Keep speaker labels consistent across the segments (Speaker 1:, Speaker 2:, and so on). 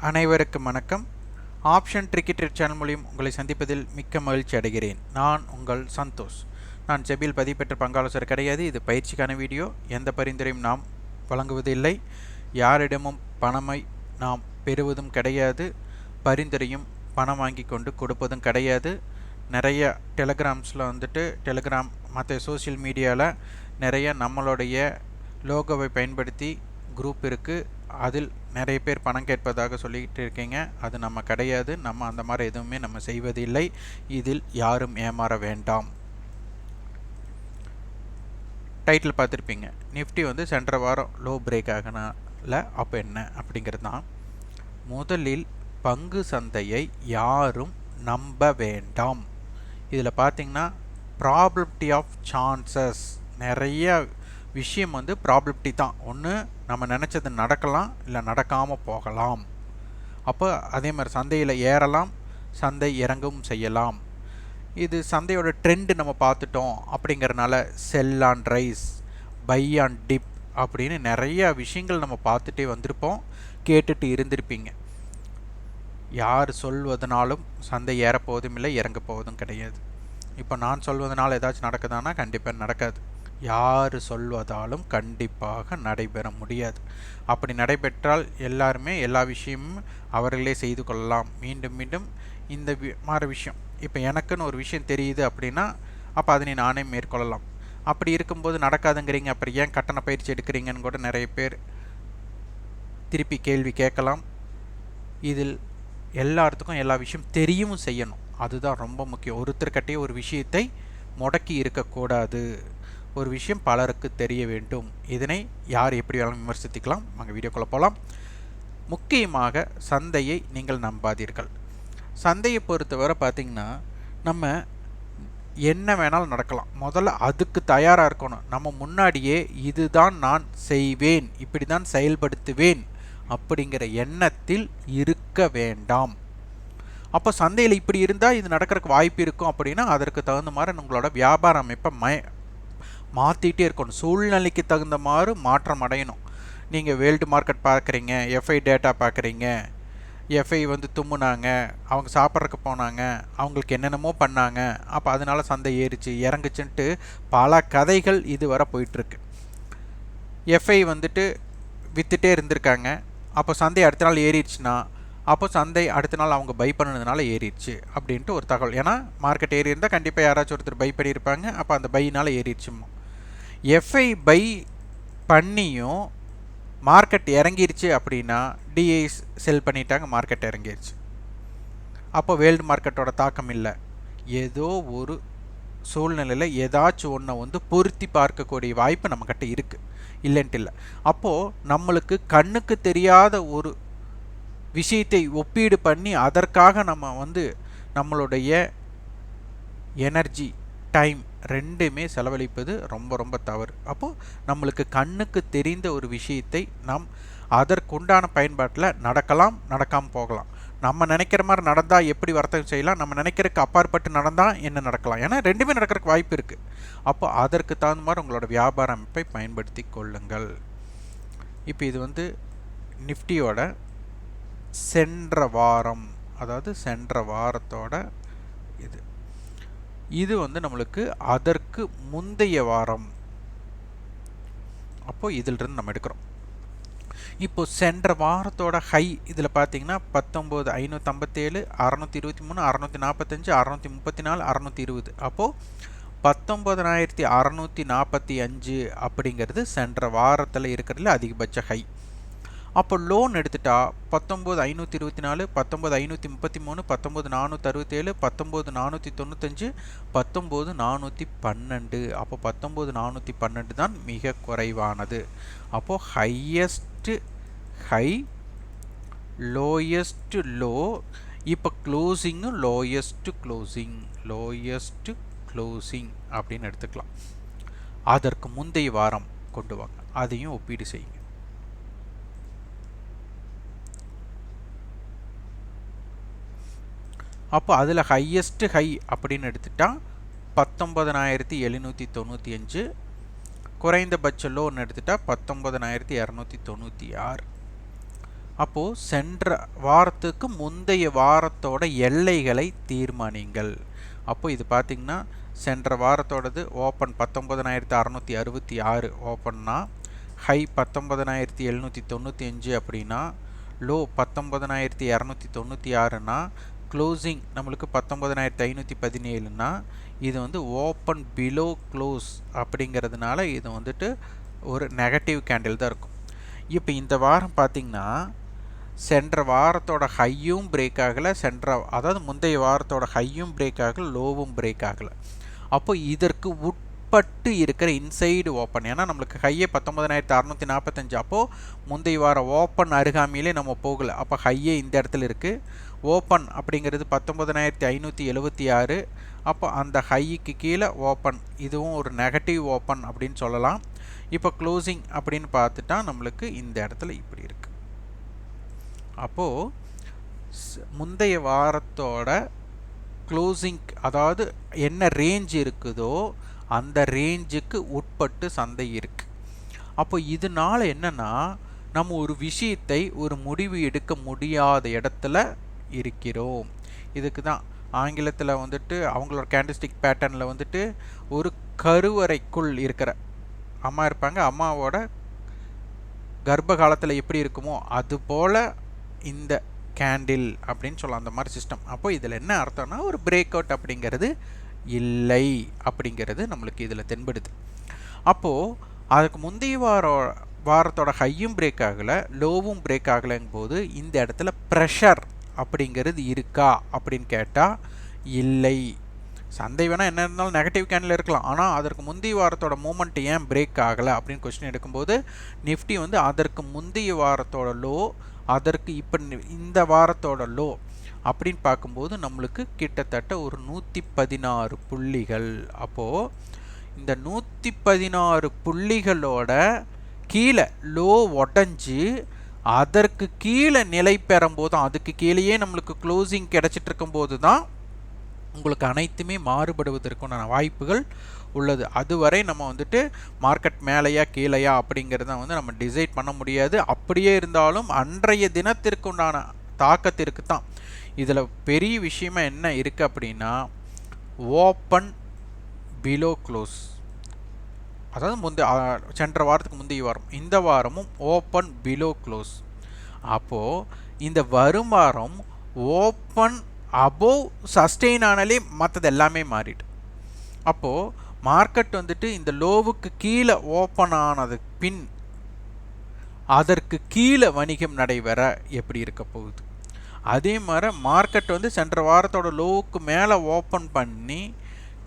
Speaker 1: அனைவருக்கும் வணக்கம். Option ட்ரிக்கெட் channel மூலம் உங்களை சந்திப்பதில் மிக்க மகிழ்ச்சி அடைகிறேன். நான் உங்கள் சந்தோஷ். நான் செபியில் பதிவு பெற்ற பங்காளர் கிடையாது. இது பயிற்சிக்கான வீடியோ. எந்த பரிந்துரையும் நாம் வழங்குவதில்லை. யாரிடமும் பணமை நாம் பெறுவதும் கிடையாது. பரிந்துரையும் பணம் வாங்கி கொண்டு கொடுப்பதும் கிடையாது. நிறைய டெலிகிராம்ஸில் டெலிகிராம் மற்ற சோஷியல் மீடியாவில் நிறைய நம்மளுடைய லோகோவை பயன்படுத்தி குரூப் இருக்குது. அதில் நிறைய பேர் பணம் கேட்பதாக சொல்லிகிட்டு இருக்கீங்க. அது நம்ம கிடையாது. நம்ம அந்த மாதிரி எதுவுமே நம்ம செய்வதில்லை. இதில் யாரும் ஏமாற வேண்டாம். டைட்டில் பார்த்துருப்பீங்க. நிஃப்டி சென்ற வாரம் லோ பிரேக் ஆகனால அப்போ என்ன அப்படிங்கிறது தான். முதலில் பங்கு சந்தையை யாரும் நம்ப வேண்டாம். இதில் பார்த்தீங்கன்னா ப்ராபபிலிட்டி ஆஃப் சான்சஸ், நிறைய விஷயம் ப்ராபபிலிட்டி தான். ஒன்று நம்ம நினச்சது நடக்கலாம், இல்லை நடக்காமல் போகலாம். அப்போ அதே மாதிரி சந்தையில் ஏறலாம், சந்தை இறங்கவும் செய்யலாம். இது சந்தையோட ட்ரெண்டு நம்ம பார்த்துட்டோம் அப்படிங்கிறனால sell on rise, buy on dip அப்படின்னு நிறைய விஷயங்கள் நம்ம பார்த்துட்டே வந்திருப்போம், கேட்டுட்டு இருந்திருப்பீங்க. யார் சொல்வதனாலும் சந்தை ஏறப்போவதும் இல்லை, இறங்க போவதும் கிடையாது. இப்போ நான் சொல்வதனால ஏதாச்சும் நடக்குதானா? கண்டிப்பாக நடக்காது. யார் சொல்வதாலும் கண்டிப்பாக நடைபெற முடியாது. அப்படி நடைபெற்றால் எல்லாருமே எல்லா விஷயமும் அவர்களே செய்து கொள்ளலாம். மீண்டும் மீண்டும் இந்த மாதிரி விஷயம் இப்போ எனக்குன்னு ஒரு விஷயம் தெரியுது அப்படின்னா அப்போ அதனை நானே மேற்கொள்ளலாம். அப்படி இருக்கும்போது நடக்காதுங்கிறீங்க, அப்புறம் ஏன் கட்டண பயிற்சி எடுக்கிறீங்கன்னு கூட நிறைய பேர் திருப்பி கேள்வி கேட்கலாம். இதில் எல்லாத்துக்கும் எல்லா விஷயம் தெரியவும் செய்யணும். அதுதான் ரொம்ப முக்கியம். ஒருத்தர்கிட்டயே ஒரு விஷயத்தை முடக்கி இருக்கக்கூடாது. ஒரு விஷயம் பலருக்கு தெரிய வேண்டும். இதனை யார் எப்படி வேணாலும் விமர்சித்துக்கலாம். நாங்கள் வீடியோக்குள்ளே போகலாம். முக்கியமாக சந்தையை நீங்கள் நம்பாதீர்கள். சந்தையை பொறுத்தவரை பார்த்திங்கன்னா நம்ம என்ன வேணாலும் நடக்கலாம். முதல்ல அதுக்கு தயாராக இருக்கணும். நம்ம முன்னாடியே இதுதான் நான் செய்வேன், இப்படி தான் செயல்படுத்துவேன் அப்படிங்கிற எண்ணத்தில் இருக்க வேண்டாம். அப்போ சந்தையில் இப்படி இருந்தால் இது நடக்கிறதுக்கு வாய்ப்பு இருக்கும் அப்படின்னா அதற்கு தகுந்த மாதிரி உங்களோட வியாபார அமைப்பை மாற்றிட்டே இருக்கணும். சூழ்நிலைக்கு தகுந்த மாதிரி மாற்றம் அடையணும். நீங்கள் வேர்ல்டு மார்க்கெட் பார்க்குறீங்க, எஃப்ஐ டேட்டா பார்க்குறீங்க. எஃப்ஐ தும்முனாங்க, அவங்க சாப்பிட்றதுக்கு போனாங்க, அவங்களுக்கு என்னென்னமோ பண்ணாங்க, அப்போ அதனால் சந்தை ஏறிச்சு இறங்குச்சுன்ட்டு பல கதைகள் இதுவரை போயிட்டுருக்கு. எஃப்ஐ விற்றுட்டே இருந்திருக்காங்க, அப்போ சந்தை அடுத்த நாள் ஏறிடுச்சுன்னா அப்போ சந்தை அடுத்த நாள் அவங்க பை பண்ணதுனால ஏறிடுச்சு அப்படின்ட்டு ஒரு தகவல். ஏன்னா மார்க்கெட் ஏறி இருந்தால் கண்டிப்பாக யாராச்சும் ஒருத்தர் பை பண்ணியிருப்பாங்க, அப்போ அந்த பையினால் ஏறிடுச்சுமோ. எஃப்ஐ பை பண்ணியும் மார்க்கெட் இறங்கிருச்சு அப்படின்னா டிஐ செல் பண்ணிட்டாங்க, மார்க்கெட் இறங்கிருச்சு. அப்போ வேர்ல்டு மார்க்கெட்டோட தாக்கம் இல்லை. ஏதோ ஒரு சூழ்நிலையில் ஏதாச்சும் ஒன்றை பொருத்தி பார்க்கக்கூடிய வாய்ப்பு நம்மக்கிட்ட இருக்குது, இல்லைன்ட்டு இல்லை. அப்போது நம்மளுக்கு கண்ணுக்கு தெரியாத ஒரு விஷயத்தை ஒப்பீடு பண்ணி அதற்காக நம்ம நம்மளுடைய எனர்ஜி, டைம் ரெண்டுமே செலவழிப்பது ரொம்ப ரொம்ப தவறு. அப்போது நம்மளுக்கு கண்ணுக்கு தெரிந்த ஒரு விஷயத்தை நாம் அதற்குண்டான பயன்பாட்டில் நடக்கலாம், நடக்காமல் போகலாம். நம்ம நினைக்கிற மாதிரி நடந்தால் எப்படி வர்த்தகம் செய்யலாம், நம்ம நினைக்கிறதுக்கு அப்பாற்பட்டு நடந்தால் என்ன நடக்கலாம், ஏன்னா ரெண்டுமே நடக்கிறதுக்கு வாய்ப்பு இருக்குது. அப்போ அதற்கு தகுந்த மாதிரி உங்களோட வியாபார அமைப்பை பயன்படுத்தி கொள்ளுங்கள். இப்போ இது நிஃப்டியோட சென்ற வாரம், அதாவது சென்ற வாரத்தோட இது நம்மளுக்கு அதற்கு முந்தைய வாரம். அப்போது இதிலிருந்து நம்ம எடுக்கிறோம். இப்போ சென்ற வாரத்தோட ஹை இதில் பார்த்தீங்கன்னா 19,557, 623, 645, 634, 620. அப்போது 19,645 அப்படிங்கிறது சென்ற வாரத்தில் இருக்கிறதுல அதிகபட்ச ஹை. அப்போ லோன் எடுத்துட்டா 19,524, 19,533, 19,467, 19,495, 19,412. அப்போ 19,412 தான் மிக குறைவானது. அப்போது ஹையஸ்ட் ஹை, லோயஸ்ட் லோ. இப்போ க்ளோசிங்கும் லோயஸ்ட் க்ளோசிங் அப்படின்னு எடுத்துக்கலாம். அதற்கு முந்தைய வாரம் கொண்டு வாங்க, அதையும் ஒப்பீடு செய்யுங்க. அப்போ அதில் ஹையஸ்ட்டு ஹை அப்படின்னு எடுத்துட்டால் 19,795, குறைந்தபட்ச லோன்னு எடுத்துட்டால் 19,296. அப்போது சென்ற வாரத்துக்கு முந்தைய வாரத்தோட எல்லைகளை தீர்மானிங்கள். அப்போது இது பார்த்திங்கன்னா சென்ற வாரத்தோடது ஓப்பன் 19,666 ஓப்பன்னா, ஹை 19,795 அப்படின்னா, லோ 19,296னா, க்ளோசிங் நம்மளுக்கு 19,517னா, இது வந்து ஓப்பன் பிலோ க்ளோஸ் அப்படிங்கிறதுனால இது வந்துட்டு ஒரு நெகட்டிவ் கேண்டில் தான் இருக்கும். இப்போ இந்த வாரம் பார்த்திங்கன்னா சென்ற வாரத்தோட ஹையும் பிரேக் ஆகலை, அதாவது முந்தைய வாரத்தோட ஹையும் பிரேக் ஆகலை, லோவும் பிரேக் ஆகலை. அப்போ இதற்கு உட்பட்டு இருக்கிற இன்சைடு ஓப்பன், ஏன்னா நம்மளுக்கு ஹையே 19,645, அப்போது முந்தைய வாரம் ஓப்பன் அருகாமையிலே நம்ம போகலை. அப்போ ஹையே இந்த இடத்துல இருக்குது, ஓப்பன் அப்படிங்கிறது 19,576. அப்போ அந்த ஹைக்கு கீழே ஓப்பன், இதுவும் ஒரு நெகட்டிவ் ஓப்பன் அப்படின்னு சொல்லலாம். இப்போ க்ளோசிங் அப்படின்னு பார்த்துட்டா நம்மளுக்கு இந்த இடத்துல இப்படி இருக்குது. அப்போது முந்தைய வாரத்தோட க்ளோசிங், அதாவது என்ன ரேஞ்ச் இருக்குதோ அந்த ரேஞ்சுக்கு உட்பட்டு சந்தை இருக்குது. அப்போ இதனால் என்னென்னா நம்ம ஒரு விஷயத்தை ஒரு முடிவு எடுக்க முடியாத இடத்துல இருக்கிறோம். இதுக்கு தான் ஆங்கிலத்தில் வந்துட்டு அவங்களோட கேண்டில்ஸ்டிக் பேட்டர்னில் வந்துட்டு ஒரு கருவறைக்குள் இருக்கிற அம்மா இருப்பாங்க, அம்மாவோட கர்ப்ப காலத்தில் எப்படி இருக்குமோ அதுபோல் இந்த கேண்டில் அப்படின்னு சொல்லலாம், அந்த மாதிரி சிஸ்டம். அப்போ இதில் என்ன அர்த்தம்னா ஒரு பிரேக் அவுட் அப்படிங்கிறது இல்லை அப்படிங்கிறது நம்மளுக்கு இதில் தென்படுது. அப்போது அதுக்கு முந்தைய வாரத்தோட ஹையும் பிரேக் ஆகலை, லோவும் பிரேக் ஆகலைங்கும் போது இந்த இடத்துல ப்ரெஷர் அப்படிங்கிறது இருக்கா அப்படின்னு கேட்டால் இல்லை. சந்தை வேணால் என்ன இருந்தாலும் நெகட்டிவ் கேண்டில் இருக்கலாம், ஆனால் அதற்கு முந்தைய வாரத்தோட மூமெண்ட் ஏன் பிரேக் ஆகலை அப்படின்னு கொஸ்டின் எடுக்கும்போது நிஃப்டி வந்து அதற்கு முந்தைய வாரத்தோட லோ, அதற்கு இப்போ இந்த வாரத்தோட லோ அப்படின்னு பார்க்கும்போது நம்மளுக்கு கிட்டத்தட்ட ஒரு 116 புள்ளிகள். அப்போது இந்த 116 புள்ளிகளோட கீழே லோ உடஞ்சி அதற்கு கீழே நிலை பெறும்போது, அதுக்கு கீழேயே நம்மளுக்கு க்ளோசிங் கிடச்சிட்டு இருக்கும்போது தான் உங்களுக்கு அனைத்துமே மாறுபடுவதற்கான வாய்ப்புகள் உள்ளது. அதுவரை நம்ம வந்துட்டு மார்க்கெட் மேலேயா கீழையா அப்படிங்கிறத வந்து நம்ம டிசைட் பண்ண முடியாது. அப்படியே இருந்தாலும் அன்றைய தினத்திற்கு உண்டான தாக்கத்திற்கு தான். இதில் பெரிய விஷயமா என்ன இருக்குது அப்படின்னா ஓப்பன் பிலோ க்ளோஸ், அதாவது சென்ற வாரத்துக்கு முந்தைய வாரம், இந்த வாரமும் ஓப்பன் பிலோ க்ளோஸ். அப்போது இந்த வரும் வாரம் ஓப்பன் அபோவ் சஸ்டெயின் ஆனாலே மற்றது எல்லாமே மாறிடும். அப்போது மார்க்கெட் வந்துட்டு இந்த லோவுக்கு கீழே ஓப்பன் ஆனது பின் அதற்கு கீழே வணிகம் நடைபெற எப்படி இருக்க போகுது. அதே மாதிரி மார்க்கெட் வந்து சென்ற வாரத்தோட லோவுக்கு மேலே ஓப்பன் பண்ணி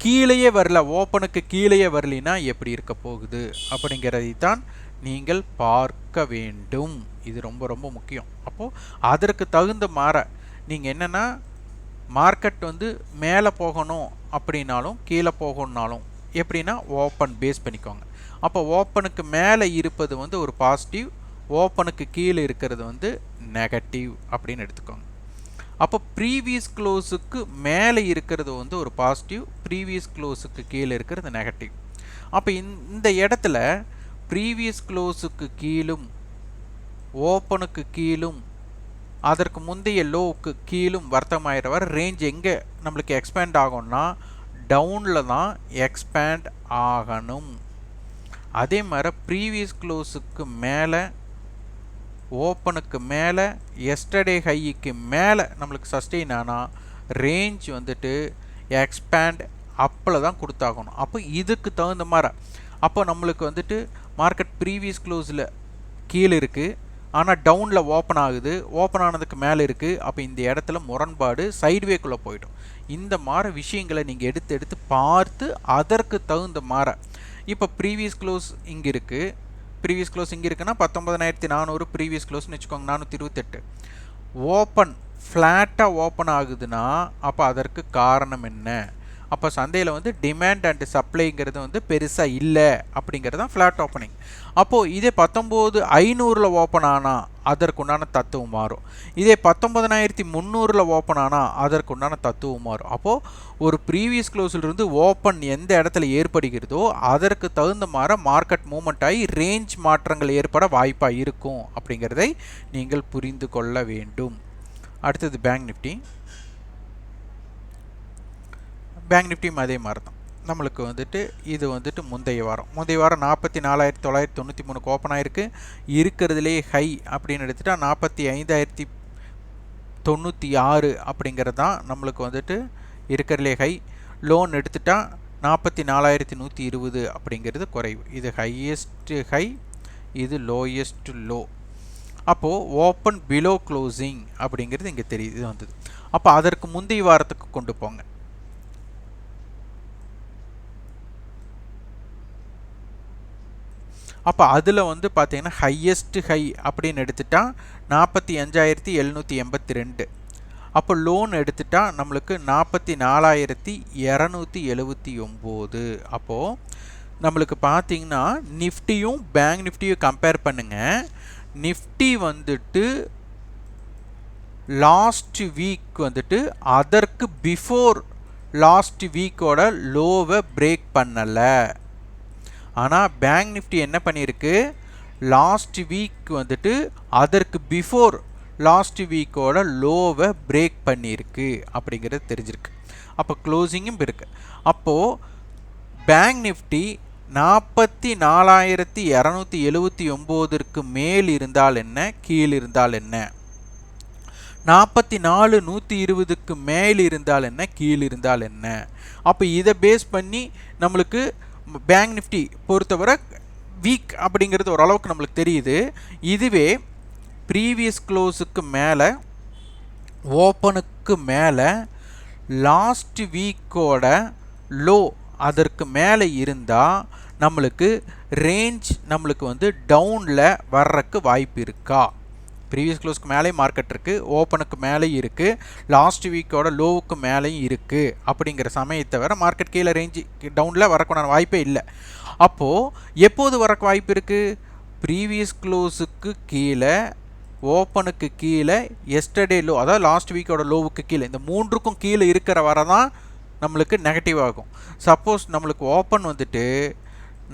Speaker 1: கீழேயே வரல, ஓப்பனுக்கு கீழேயே வரலினா எப்படி இருக்க போகுது அப்படிங்கிறதை தான் நீங்கள் பார்க்க வேண்டும். இது ரொம்ப ரொம்ப முக்கியம். அப்போது அதற்கு தகுந்த மாற நீங்கள் என்னென்னா மார்க்கெட் வந்து மேலே போகணும் அப்படின்னாலும் கீழே போகணுன்னாலும் எப்படின்னா ஓப்பன் பேஸ் பண்ணிக்கோங்க. அப்போ ஓப்பனுக்கு மேலே இருப்பது வந்து ஒரு பாசிட்டிவ், ஓப்பனுக்கு கீழே இருக்கிறது வந்து நெகட்டிவ் அப்படின்னு எடுத்துக்கோங்க. அப்போ ப்ரீவியஸ் க்ளோஸுக்கு மேலே இருக்கிறது வந்து ஒரு பாசிட்டிவ், ப்ரீவியஸ் க்ளோஸுக்கு கீழே இருக்கிறது நெகட்டிவ். அப்போ இந்த இடத்துல ப்ரீவியஸ் க்ளோஸுக்கு கீழும் ஓப்பனுக்கு கீழும் அதற்கு முந்தைய லோவுக்கு கீழும் வர்த்தமாயிரவர் ரேஞ்ச் எங்கே நம்மளுக்கு எக்ஸ்பேண்ட் ஆகும்னா டவுனில் தான் எக்ஸ்பேண்ட் ஆகணும். அதே மாதிரி ப்ரீவியஸ் க்ளோஸுக்கு மேலே ஓப்பனுக்கு மேலே எஸ்டர்டே ஹைக்கு மேலே நம்மளுக்கு சஸ்டெயின் ஆனால் ரேஞ்ச் வந்துட்டு எக்ஸ்பேண்ட் அப்பில் தான் கொடுத்தாகணும். அப்போ இதுக்கு தகுந்த மாதிரி அப்போ நம்மளுக்கு வந்துட்டு மார்க்கெட் ப்ரீவியஸ் க்ளோஸில் கீழே இருக்குது, ஆனால் டவுனில் ஓப்பன் ஆகுது, ஓப்பன் ஆனதுக்கு மேலே இருக்குது. அப்போ இந்த இடத்துல முரண்பாடு சைட்வேக்குள்ளே போய்டும். இந்த மாதிரி விஷயங்களை நீங்கள் எடுத்து பார்த்து அதற்கு தகுந்த மாதிரி இப்போ ப்ரீவியஸ் க்ளோஸ் இங்கே இருக்குது, ப்ரீவியஸ் க்ளோஸ் இங்கே இருக்குன்னா 19,400 ப்ரீவியஸ் க்ளோஸ்னு வச்சுக்கோங்க, 428. ஓப்பன் ஃப்ளாட்டாக ஓப்பன் ஆகுதுன்னா அப்போ அதற்கு காரணம் என்ன, அப்போ சந்தையில் வந்து டிமாண்ட் அண்ட் சப்ளைங்கிறது வந்து பெருசாக இல்லை அப்படிங்கிறது தான் ஃப்ளாட் ஓப்பனிங். அப்போது இதே 19,500 ஓப்பன் ஆனால் அதற்குண்டான தத்துவம் மாறும். இதே 19,300 ஓப்பன் ஆனால் அதற்குண்டான தத்துவம் மாறும். அப்போது ஒரு ப்ரீவியஸ் க்ளோஸிலிருந்து ஓப்பன் எந்த இடத்துல ஏற்படுகிறதோ அதற்கு தகுந்த மாதிரி மார்க்கெட் மூவ்மெண்ட் ஆகி ரேஞ்ச் மாற்றங்கள் ஏற்பட வாய்ப்பாக இருக்கும் அப்படிங்கிறதை நீங்கள் புரிந்து கொள்ள வேண்டும். அடுத்தது பேங்க் நிஃப்டி. பேங்க் நிஃப்டியும் அதே மாதிரி தான். நம்மளுக்கு வந்துட்டு இது வந்துட்டு முந்தைய வாரம் 44,993 ஓப்பன் ஆகிருக்கு. இருக்கிறதுலே ஹை அப்படின்னு எடுத்துகிட்டா 45,096 அப்படிங்கிறது தான் நம்மளுக்கு வந்துட்டு இருக்கிறதுலே ஹை. லோன் எடுத்துட்டா 44,120 அப்படிங்கிறது குறைவு. இது ஹையஸ்ட் ஹை, இது லோயஸ்ட் லோ. அப்போது ஓப்பன் பிலோ க்ளோசிங் அப்படிங்கிறது இங்கே தெரியுது, இது வந்தது. அப்போ அதற்கு முந்தைய வாரத்துக்கு கொண்டு போங்க. அப்போ அதில் வந்து பார்த்தீங்கன்னா ஹையஸ்ட் ஹை அப்படின்னு எடுத்துட்டா 45,782. அப்போ லோன் எடுத்துட்டா நம்மளுக்கு 44,279. அப்போது நம்மளுக்கு பார்த்தீங்கன்னா நிஃப்டியும் பேங்க் நிஃப்டியும் கம்பேர் பண்ணுங்கள். நிஃப்டி வந்துட்டு லாஸ்ட் வீக் வந்துட்டு அதற்கு பிஃபோர் லாஸ்ட் வீக்கோட லோவை பிரேக் பண்ணலை. ஆனால் பேங்க் நிஃப்டி என்ன பண்ணியிருக்கு, லாஸ்ட் வீக் வந்துட்டு அதற்கு பிஃபோர் லாஸ்ட் வீக்கோட லோவை பிரேக் பண்ணியிருக்கு அப்படிங்கிறது தெரிஞ்சிருக்கு. அப்போ க்ளோசிங்கும் இருக்குது. அப்போது பேங்க் நிஃப்டி 44,279 மேல் இருந்தால் என்ன, கீழ் இருந்தால் என்ன, 44,120 மேல் இருந்தால் என்ன, கீழ் இருந்தால் என்ன. அப்போ இதை பேஸ் பண்ணி நம்மளுக்கு பேங்க் நிஃப்டி பொறுத்தவரை வீக் அப்படிங்கிறது ஓரளவுக்கு நம்மளுக்கு தெரியுது. இதுவே ப்ரீவியஸ் க்ளோஸுக்கு மேலே ஓப்பனுக்கு மேலே லாஸ்ட் வீக்கோட லோ அதற்கு மேலே இருந்தால் நம்மளுக்கு ரேஞ்ச் நம்மளுக்கு வந்து டவுனில் வர்றதுக்கு வாய்ப்பு இருக்கா. ப்ரீவியஸ் க்ளோஸ்க்கு மேலேயும் மார்க்கெட் இருக்குது, ஓப்பனுக்கு மேலேயும் இருக்குது, லாஸ்ட் வீக்கோட லோவுக்கு மேலேயும் இருக்குது. அப்படிங்கிற சமயத்தை வர மார்க்கெட் கீழே ரேஞ்சு டவுனில் வரக்கூடாத வாய்ப்பே இல்லை. அப்போது எப்போது வரக்கு வாய்ப்பு இருக்குது, ப்ரீவியஸ் க்ளோஸுக்கு கீழே, ஓப்பனுக்கு கீழே, எஸ்டர்டே லோ அதாவது லாஸ்ட் வீக்கோட லோவுக்கு கீழே, இந்த மூன்றுக்கும் கீழே இருக்கிற வர தான் நம்மளுக்கு நெகட்டிவ் ஆகும். சப்போஸ் நம்மளுக்கு ஓப்பன் வந்துட்டு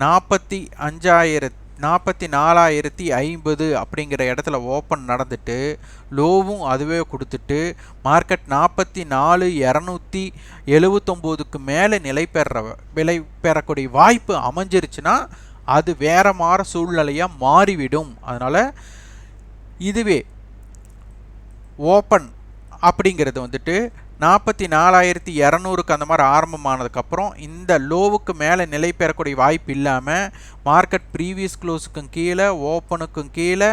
Speaker 1: 44,050 அப்படிங்கிற இடத்துல ஓப்பன் நடந்துட்டு லோவும் அதுவே கொடுத்துட்டு மார்க்கெட் 44,279 மேலே நிலை பெறக்கூடிய வாய்ப்பு அமைஞ்சிருச்சுன்னா அது வேற மாற சூழ்நிலையாக மாறிவிடும். அதனால் இதுவே ஓப்பன் அப்படிங்கிறது வந்துட்டு 44,200 அந்த மாதிரி ஆரம்பமானதுக்கப்புறம் இந்த லோவுக்கு மேலே நிலை பெறக்கூடிய வாய்ப்பு இல்லாமல் மார்க்கெட் ப்ரீவியஸ் க்ளோஸுக்கும் கீழே, ஓப்பனுக்கும் கீழே,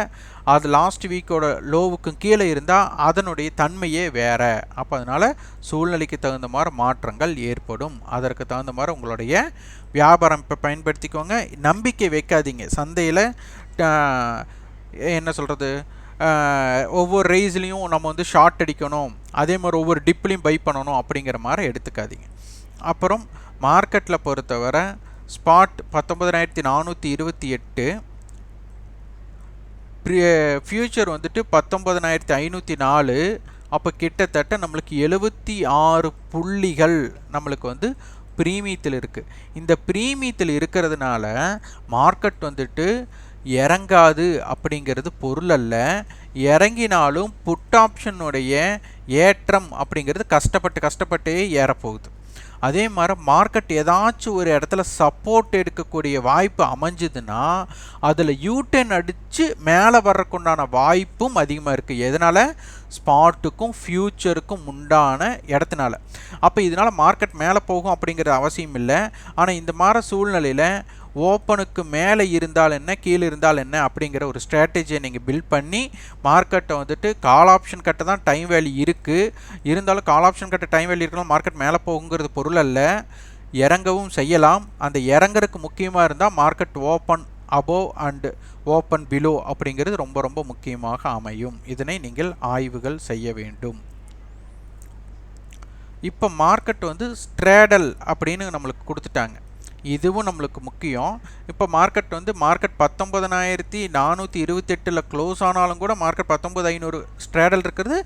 Speaker 1: அது லாஸ்ட் வீக்கோட லோவுக்கும் கீழே இருந்தால் அதனுடைய தன்மையே வேறு. அப்போ அதனால் சூழ்நிலைக்கு தகுந்த மாதிரி மாற்றங்கள் ஏற்படும். அதற்கு தகுந்த மாதிரி உங்களுடைய வியாபாரம் இப்போ பயன்படுத்திக்கோங்க. நம்பிக்கை வைக்காதீங்க. சந்தையில் என்ன சொல்கிறது, ஒவ்வொரு ரேஸ்லேயும் நம்ம வந்து ஷார்ட் அடிக்கணும், அதே மாதிரி ஒவ்வொரு டிப்லையும் பை பண்ணணும் அப்படிங்கிற மாதிரி எடுத்துக்காதீங்க. அப்புறம் மார்க்கெட்டில் பொறுத்தவரை ஸ்பாட் 19,428, ஃபியூச்சர் வந்துட்டு 19,504. அப்போ கிட்டத்தட்ட நம்மளுக்கு 76 புள்ளிகள் நம்மளுக்கு வந்து ப்ரீமியத்தில் இருக்குது. இந்த ப்ரீமியத்தில் இருக்கிறதுனால மார்க்கெட் வந்துட்டு இறங்காது அப்படிங்கிறது பொருள் அல்ல. இறங்கினாலும் புட் ஆப்ஷனுடைய ஏற்றம் அப்படிங்கிறது கஷ்டப்பட்டே ஏறப்போகுது. அதே மாதிரி மார்க்கெட் ஏதாச்சும் ஒரு இடத்துல சப்போர்ட் எடுக்கக்கூடிய வாய்ப்பு அமைஞ்சுதுன்னா அதில் யூடர்ன் அடித்து மேலே வர்றதுக்குண்டான வாய்ப்பும் அதிகமாக இருக்குது. எதனால், ஸ்பாட்டுக்கும் ஃபியூச்சருக்கும் உண்டான இடத்துனால. அப்போ இதனால் மார்க்கெட் மேலே போகும் அப்படிங்கிற அவசியம் இல்லை. ஆனால் இந்த மாதிரி சூழ்நிலையில் ஓப்பனுக்கு மேலே இருந்தால் என்ன, கீழே இருந்தால் என்ன அப்படிங்கிற ஒரு ஸ்ட்ராட்டஜியை நீங்கள் பில்ட் பண்ணி மார்க்கெட்டை வந்துட்டு கால் ஆப்ஷன் கட்ட தான் டைம் வேல்யூ இருக்குது. இருந்தாலும் கால் ஆப்ஷன் கட்ட டைம் வேல்யூ இருக்கலாம், மார்க்கெட் மேலே போகுங்கிறது பொருள் அல்ல. இறங்கவும் செய்யலாம். அந்த இறங்குறதுக்கு முக்கியமாக இருந்தால் market open above and open below அப்படிங்கிறது ரொம்ப ரொம்ப முக்கியமாக அமையும். இதனை நீங்கள் ஆய்வுகள் செய்ய வேண்டும். இப்போ மார்க்கெட் வந்து ஸ்ட்ரேடல் அப்படின்னு நம்மளுக்கு கொடுத்துட்டாங்க. இதுவும் நம்மளுக்கு முக்கியம். இப்போ மார்க்கெட் வந்து மார்க்கெட் 19,428ல் க்ளோஸ் ஆனாலும் கூட மார்க்கெட் 19,500 ஸ்ட்ரேடல் இருக்கிறது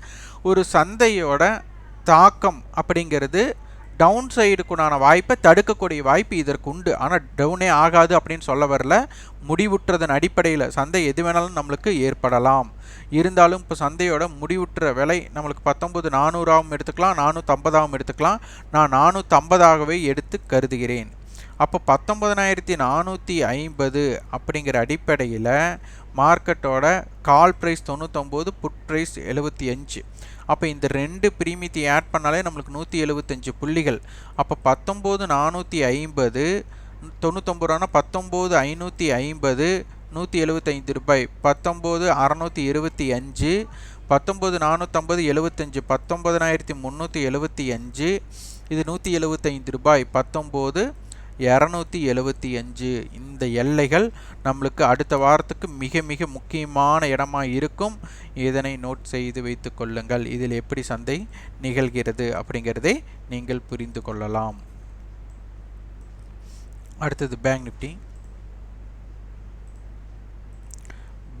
Speaker 1: ஒரு சந்தையோட தாக்கம் அப்படிங்கிறது டவுன் சைடுக்குண்டான வாய்ப்பை தடுக்கக்கூடிய வாய்ப்பு இதற்கு உண்டு. ஆனால் டவுனே ஆகாது அப்படின்னு சொல்ல வரல. முடிவுற்றதன் அடிப்படையில் சந்தை எது வேணாலும் நம்மளுக்கு ஏற்படலாம். இருந்தாலும் இப்போ சந்தையோட முடிவுற்ற விலை நம்மளுக்கு 19,400ஆகவும் எடுத்துக்கலாம், 450ஆகவும் எடுத்துக்கலாம். நான் 450ஆகவே எடுத்து கருதுகிறேன். அப்போ 19,450 அப்படிங்கிற அடிப்படையில் மார்க்கெட்டோட கால் ப்ரைஸ் 99, புட் ப்ரைஸ் 75. அப்போ இந்த ரெண்டு பிரீமியத்தை ஆட் பண்ணாலே நம்மளுக்கு 175 புள்ளிகள். அப்போ 19,450 99 ரூபானா 19,550 175 ரூபாய் 19,625 19,450 75 19,375 இது 175 ரூபாய் 19,275. இந்த எல்லைகள் நம்மளுக்கு அடுத்த வாரத்துக்கு மிக மிக முக்கியமான இடமா இருக்கும். இதனை நோட் செய்து வைத்து கொள்ளுங்கள். இதில் எப்படி சந்தை நிகழ்கிறது அப்படிங்கிறதை நீங்கள் புரிந்து கொள்ளலாம். அடுத்தது பேங்க் நிஃப்டி.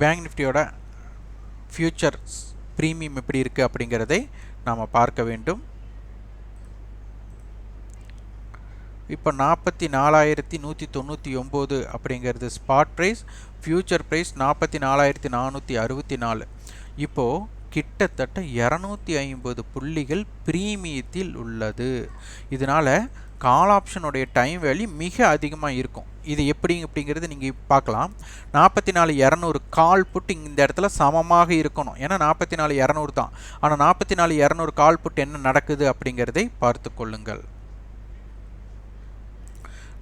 Speaker 1: பேங்க் நிஃப்டியோட ஃபியூச்சர்ஸ் ப்ரீமியம் எப்படி இருக்குது அப்படிங்கிறதை நாம் பார்க்க வேண்டும். இப்போ 44,199 அப்படிங்கிறது ஸ்பாட் ப்ரைஸ். Future price 44,464. இப்போது கிட்டத்தட்ட 250 புள்ளிகள் ப்ரீமியத்தில் உள்ளது. இதனால் கால் ஆப்ஷனுடைய டைம் வேல்யூ மிக அதிகமாக இருக்கும். இது எப்படி அப்படிங்கிறது நீங்கள் பார்க்கலாம். 44,200 கால் புட் இந்த இடத்துல சமமாக இருக்கணும். ஏன்னா 44,200 தான். ஆனால் 44,200 கால் புட் என்ன நடக்குது அப்படிங்கிறதை பார்த்து கொள்ளுங்கள்.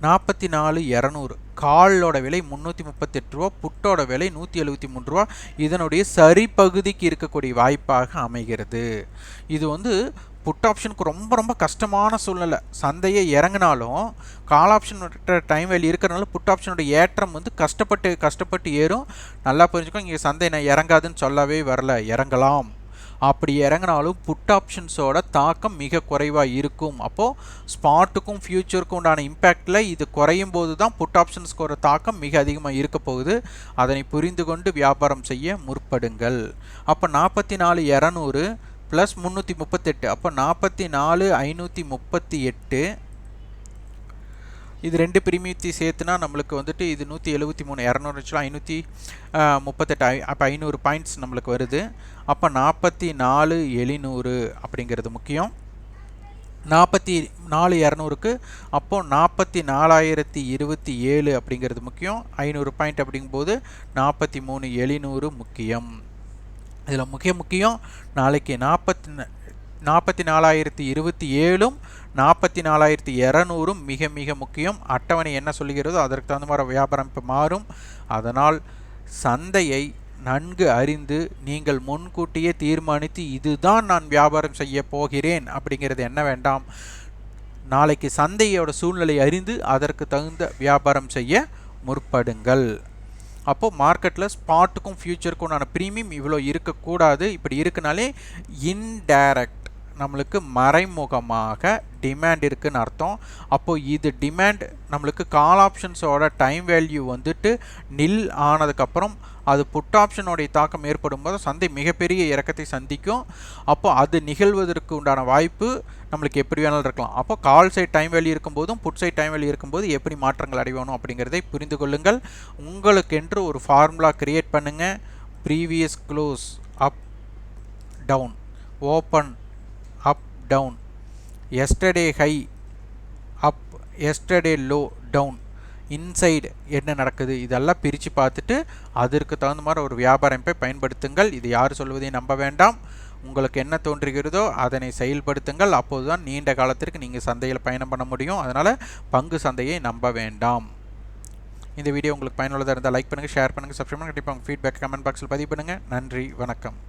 Speaker 1: 44,200 காலோட விலை 338 ரூபா, புட்டோட விலை 173 ரூபா. இதனுடைய சரி பகுதிக்கு இருக்கக்கூடிய வாய்ப்பாக அமைகிறது. இது வந்து புட் ஆப்ஷனுக்கு ரொம்ப ரொம்ப கஷ்டமான சூழ்நிலை. சந்தையை இறங்கினாலும் கால் ஆப்ஷன் டைம் வேல்யூ இருக்கிறனால புட் ஆப்ஷனோட ஏற்றம் வந்து கஷ்டப்பட்டு ஏறும். நல்லா புரிஞ்சுக்கோ. இங்கே சந்தை நான் இறங்காதுன்னு சொல்லவே வரல, இறங்கலாம். அப்படி இறங்கினாலும் புட் ஆப்ஷன்ஸோட தாக்கம் மிக குறைவாக இருக்கும். அப்போது ஸ்பாட்டுக்கும் ஃபியூச்சருக்கும் உண்டான இம்பேக்டில் இது குறையும் போது தான் புட் ஆப்ஷன்ஸ்க்கோட தாக்கம் மிக அதிகமாக இருக்க போகுது. அதனை புரிந்து கொண்டு வியாபாரம் செய்ய முற்படுங்கள். அப்போ 44,200 ப்ளஸ் 338, அப்போ 44,538. இது ரெண்டு பிரீமியத்தை சேர்த்துனா நம்மளுக்கு வந்துட்டு இது 173, 200 வச்சுலாம் 538. அப்போ 500 பாயிண்ட்ஸ் நம்மளுக்கு வருது. அப்போ 44,700 அப்படிங்கிறது முக்கியம். 44,200க்கு அப்போது 44,027 அப்படிங்கிறது முக்கியம். 500 பாயிண்ட் அப்படிங்கும்போது 43,700 முக்கியம். இதில் முக்கியம் நாளைக்கு 44,027 44,200 மிக மிக முக்கியம். அட்டவணை என்ன சொல்லுகிறதோ அதற்கு தகுந்த மாதிரி வியாபாரம் இப்போ மாறும். அதனால் சந்தையை நன்கு அறிந்து நீங்கள் முன்கூட்டியே தீர்மானித்து இதுதான் நான் வியாபாரம் செய்ய போகிறேன் அப்படிங்கிறது என்ன வேண்டாம். நாளைக்கு சந்தையோட சூழ்நிலை அறிந்து அதற்கு தகுந்த வியாபாரம் செய்ய முற்படுங்கள். அப்போது மார்க்கெட்டில் ஸ்பாட்டுக்கும் ஃபியூச்சருக்கும் நான் ப்ரீமியம் இவ்வளோ இருக்கக்கூடாது. இப்படி இருக்குனாலே இன்டைரக்ட் நம்மளுக்கு மறைமுகமாக டிமாண்ட் இருக்குன்னு அர்த்தம். அப்போது இது டிமாண்ட் நம்மளுக்கு கால் ஆப்ஷன்ஸோட டைம் வேல்யூ வந்துட்டு நில் ஆனதுக்கப்புறம் அது புட் ஆப்ஷனோடைய தாக்கம் ஏற்படும் போது சந்தை மிகப்பெரிய இறக்கத்தை சந்திக்கும். அப்போது அது நிகழ்வதற்கு உண்டான வாய்ப்பு நம்மளுக்கு எப்படி வேணாலும் இருக்கலாம். அப்போ கால் சைட் டைம் வேல்யூ இருக்கும்போதும் புட் சைட் டைம் வேல்யூ இருக்கும்போது எப்படி மாற்றங்கள் அடையணும் அப்படிங்கிறதை புரிந்து கொள்ளுங்கள். உங்களுக்கென்று ஒரு ஃபார்முலா கிரியேட் பண்ணுங்கள். Previous close up down, open up down, yesterday high up, yesterday low down, inside என்ன நடக்குது, இதெல்லாம் பிரித்து பார்த்துட்டு அதற்கு தகுந்த மாதிரி ஒரு வியாபார அமைப்பை பயன்படுத்துங்கள். இது யார் சொல்வதையும் நம்ப வேண்டாம். உங்களுக்கு என்ன தோன்றுகிறதோ அதனை செயல்படுத்துங்கள். அப்போது தான் நீண்ட காலத்திற்கு நீங்கள் சந்தையில் பயணம் பண்ண முடியும். அதனால் பங்கு சந்தையை நம்ப வேண்டாம். இந்த வீடியோ உங்களுக்கு பயனுள்ளதாக இருந்தால் லைக் பண்ணுங்கள், ஷேர் பண்ணுங்கள், சப்ஸ்கிரைப் பண்ணுங்கள். கண்டிப்பாக உங்கள் ஃபீட்பேக் கமெண்ட் பாக்ஸில் பதிவு பண்ணுங்கள். நன்றி, வணக்கம்.